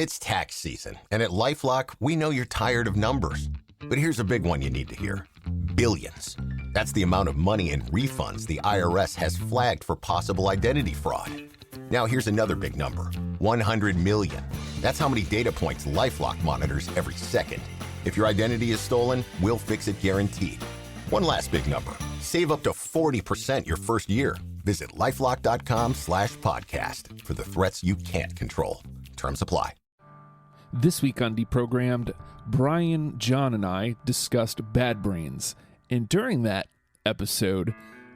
It's tax season, and at LifeLock, we know you're tired of numbers. But here's a big one you need to hear. Billions. That's the amount of money in refunds the IRS has flagged for possible identity fraud. Now here's another big number. 100 million. That's how many data points LifeLock monitors every second. If your identity is stolen, we'll fix it guaranteed. One last big number. Save up to 40% your first year. Visit LifeLock.com/podcast for the threats you can't control. Terms apply. This week on Deprogrammed, Bryan, John, and I discussed Bad Brains. And during that episode,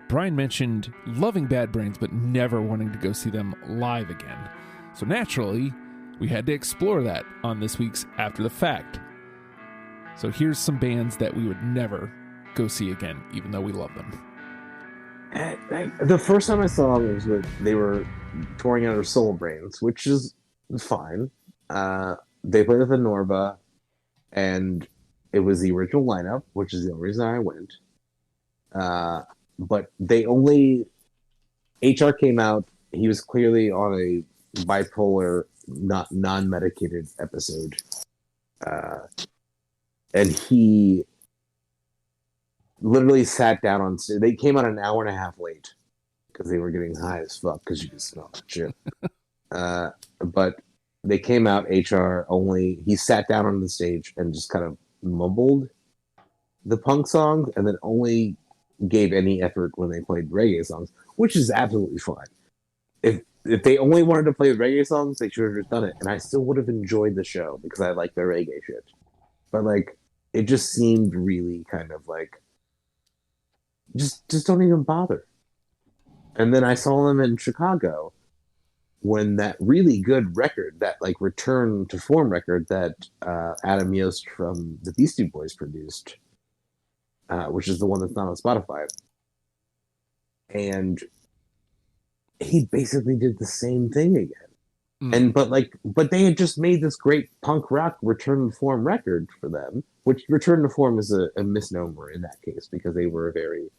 Bryan mentioned loving Bad Brains but never wanting to go see them live again. So naturally, we had to explore that on this week's After the Fact. So here's some bands that we would never go see again, even though we love them. The first time I saw them was when they were touring under Soul Brains, which is fine. They played at the Norba, and it was the original lineup, which is the only reason I went. But they only... HR came out, he was clearly on a bipolar, non-medicated episode. And he literally sat down on stage. They came out an hour and a half late because they were getting high as fuck because you can smell that shit. But they came out, HR only, he sat down on the stage and just kind of mumbled the punk songs and then only gave any effort when they played reggae songs, which is absolutely fine. If they only wanted to play reggae songs, they should have just done it. And I still would have enjoyed the show because I like their reggae shit. But like, it just seemed really kind of like, just don't even bother. And then I saw them in Chicago when that really good record, that like return to form record that Adam Yost from the Beastie Boys produced, which is the one that's not on Spotify. And he basically did the same thing again. And but they had just made this great punk rock return to form record for them, which return to form is a misnomer in that case because they were a very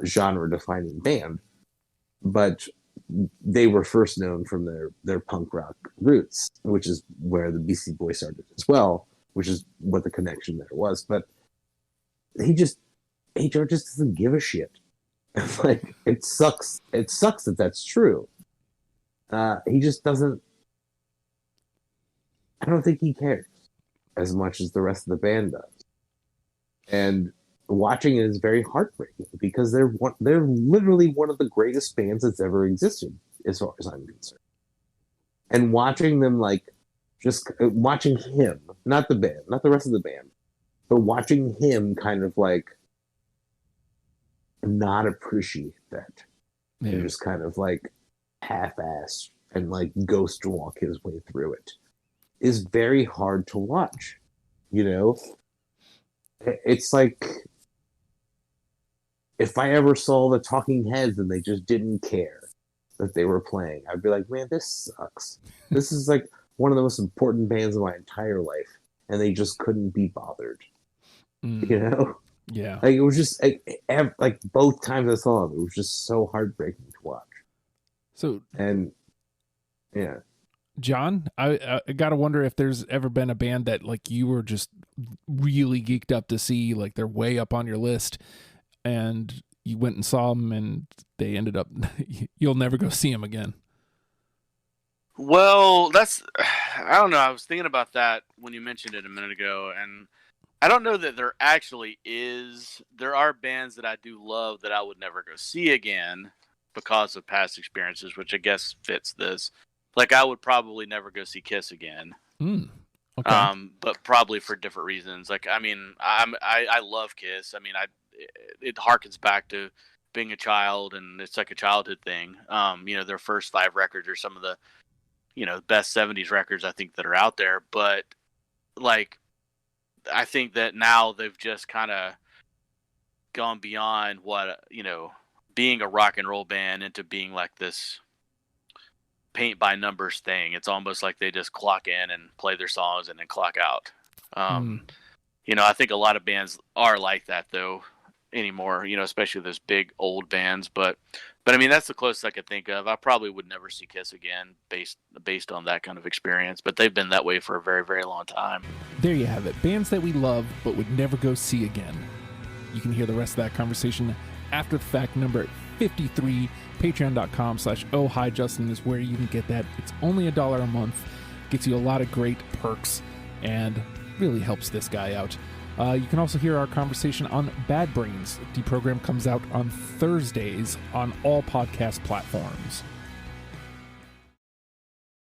genre defining band. But they were first known from their punk rock roots, which is where the Beastie Boys started as well, which is what the connection there was. But HR just doesn't give a shit. Like, it sucks. It sucks that that's true. He just doesn't. I don't think he cares as much as the rest of the band does. And watching it is very heartbreaking because they're literally one of the greatest bands that's ever existed, as far as I'm concerned. And watching them, like, just watching him, not the band, not the rest of the band, but watching him kind of like not appreciate that. Yeah. And just kind of like half-ass and like ghost walk his way through it is very hard to watch. You know, it's like if I ever saw the Talking Heads and they just didn't care that they were playing, I'd be like, man, this sucks. This is like one of the most important bands of my entire life, and they just couldn't be bothered. You know? Yeah. Like, it was just like both times I saw them, it was just so heartbreaking to watch. So, and yeah, John, I gotta wonder if there's ever been a band that like you were just really geeked up to see, like they're way up on your list, and you went and saw them, and they ended up you'll never go see them again. Well, I don't know. I was thinking about that when you mentioned it a minute ago, and I don't know that there actually is. There are bands that I do love that I would never go see again because of past experiences, which I guess fits this. Like, I would probably never go see Kiss again. Okay. But probably for different reasons. Like, I mean, I love Kiss. I mean, it harkens back to being a child, and it's like a childhood thing. You know, their first 5 records are some of the, you know, best 70s records I think that are out there. But like, I think that now they've just kind of gone beyond what, you know, being a rock and roll band into being like this paint by numbers thing. It's almost like they just clock in and play their songs and then clock out. You know, I think a lot of bands are like that though anymore, you know, especially those big old bands. But But I mean, that's the closest I could think of. I probably would never see Kiss again based on that kind of experience. But they've been that way for a very, very long time. There you have it. Bands that we love but would never go see again. You can hear the rest of that conversation after the fact, number 53. Patreon.com/Oh Hi Justin is where you can get that. It's only $1 a month. Gets you a lot of great perks and really helps this guy out. You can also hear our conversation on Bad Brains. The program comes out on Thursdays on all podcast platforms.